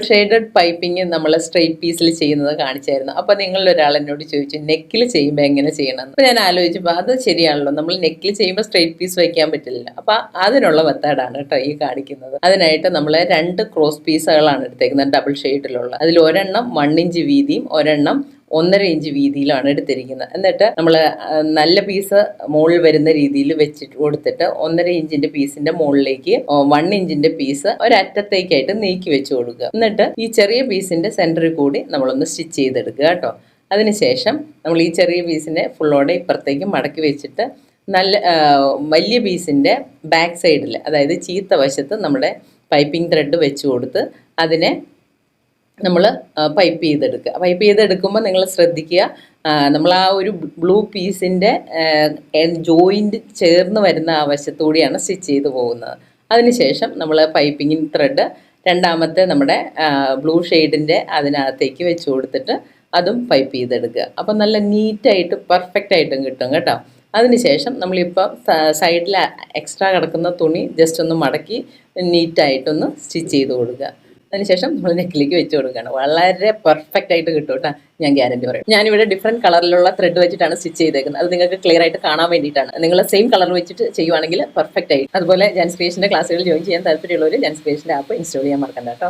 Shaded piping നമ്മൾ straight പീസിൽ ചെയ്യുന്നത് കാണിച്ചായിരുന്നു. അപ്പോൾ നിങ്ങളൊരാൾ എന്നോട് ചോദിച്ചു നെക്കിൽ ചെയ്യുമ്പോൾ എങ്ങനെ ചെയ്യണമെന്ന്. അപ്പോൾ ഞാൻ ആലോചിച്ചപ്പോൾ അത് ശരിയാണല്ലോ, നമ്മൾ നെക്കിൽ ചെയ്യുമ്പോൾ സ്ട്രെയിറ്റ് പീസ് വയ്ക്കാൻ പറ്റില്ല. അപ്പോൾ അതിനുള്ള മെത്തേഡാണ് കേട്ടോ ഈ കാണിക്കുന്നത്. അതിനായിട്ട് നമ്മൾ 2 ക്രോസ് പീസുകളാണ് എടുത്തേക്കുന്നത്, ഡബിൾ ഷെയ്ഡിലുള്ള. അതിൽ ഒരെണ്ണം 1 ഇഞ്ച് വീതിയും ഒരെണ്ണം 1.5 ഇഞ്ച് വീതിയിലാണ് എടുത്തിരിക്കുന്നത്. എന്നിട്ട് നമ്മൾ നല്ല പീസ് മുകളിൽ വരുന്ന രീതിയിൽ വെച്ചിട്ട് കൊടുത്തിട്ട് 1.5 ഇഞ്ചിന്റെ പീസിന്റെ മുകളിലേക്ക് 1 ഇഞ്ചിന്റെ പീസ് ഒരറ്റത്തേക്കായിട്ട് നീക്കി വെച്ച് കൊടുക്കുക. എന്നിട്ട് ഈ ചെറിയ പീസിന്റെ സെന്ററിൽ കൂടി നമ്മളൊന്ന് സ്റ്റിച്ച് ചെയ്തെടുക്കുക കേട്ടോ. അതിനുശേഷം നമ്മൾ ഈ ചെറിയ പീസിനെ ഫുള്ളോടെ ഇപ്പുറത്തേക്ക് മടക്കി വെച്ചിട്ട് വലിയ പീസിന്റെ ബാക്ക് സൈഡിൽ, അതായത് ചീത്ത വശത്ത് നമ്മുടെ പൈപ്പിംഗ് ത്രെഡ് വെച്ച് കൊടുത്ത് അതിനെ നമ്മൾ പൈപ്പ് ചെയ്തെടുക്കുമ്പോൾ നിങ്ങൾ ശ്രദ്ധിക്കുക, നമ്മൾ ആ ഒരു ബ്ലൂ പീസിൻ്റെ ജോയിൻറ്റ് ചേർന്ന് വരുന്ന ആ വശത്തുകൂടിയാണ് സ്റ്റിച്ച് ചെയ്ത് പോകുന്നത്. അതിനുശേഷം നമ്മൾ പൈപ്പിംഗ് ത്രെഡ് രണ്ടാമത്തെ നമ്മുടെ ബ്ലൂ ഷെയ്ഡിൻ്റെ അതിനകത്തേക്ക് വെച്ച് കൊടുത്തിട്ട് അതും പൈപ്പ് ചെയ്തെടുക്കുക. അപ്പം നല്ല നീറ്റായിട്ട് പെർഫെക്റ്റ് ആയിട്ടും കിട്ടും കേട്ടോ. അതിനുശേഷം നമ്മളിപ്പം സൈഡിൽ എക്സ്ട്രാ കിടക്കുന്ന തുണി ജസ്റ്റ് ഒന്ന് മടക്കി നീറ്റായിട്ടൊന്ന് സ്റ്റിച്ച് ചെയ്ത് കൊടുക്കുക. അതിനുശേഷം നമ്മൾ നെക്കിലേക്ക് വെച്ച് കൊടുക്കുകയാണ്. വളരെ പെർഫെക്റ്റ് ആയിട്ട് കിട്ടും കേട്ടോ, ഞാൻ ഗ്യാരണ്ടി പറയും. ഞാനിവിടെ ഡിഫറെൻറ്റ് കളറിലുള്ള ത്രെഡ് വെച്ചിട്ടാണ് സ്റ്റിച്ച് ചെയ്തേക്കുന്നത്. അത് നിങ്ങൾക്ക് ക്ലിയർ ആയിട്ട് കാണാൻ വേണ്ടിയിട്ടാണ്. നിങ്ങൾ സെയിം കളർ വെച്ചിട്ട് ചെയ്യുവാണെങ്കിൽ പെർഫെക്റ്റ് ആയിട്ട്. അതുപോലെ ജാൻസ് ക്രിയേഷൻ്റെ ക്ലാസ്സുകൾ ജോയിൻ ചെയ്യാൻ താല്പര്യമുള്ളവർ ജാൻസ് ക്രിയേഷൻ്റെ ആപ്പ് ഇൻസ്റ്റാൾ ചെയ്യാൻ മറക്കണ്ട കേട്ടോ.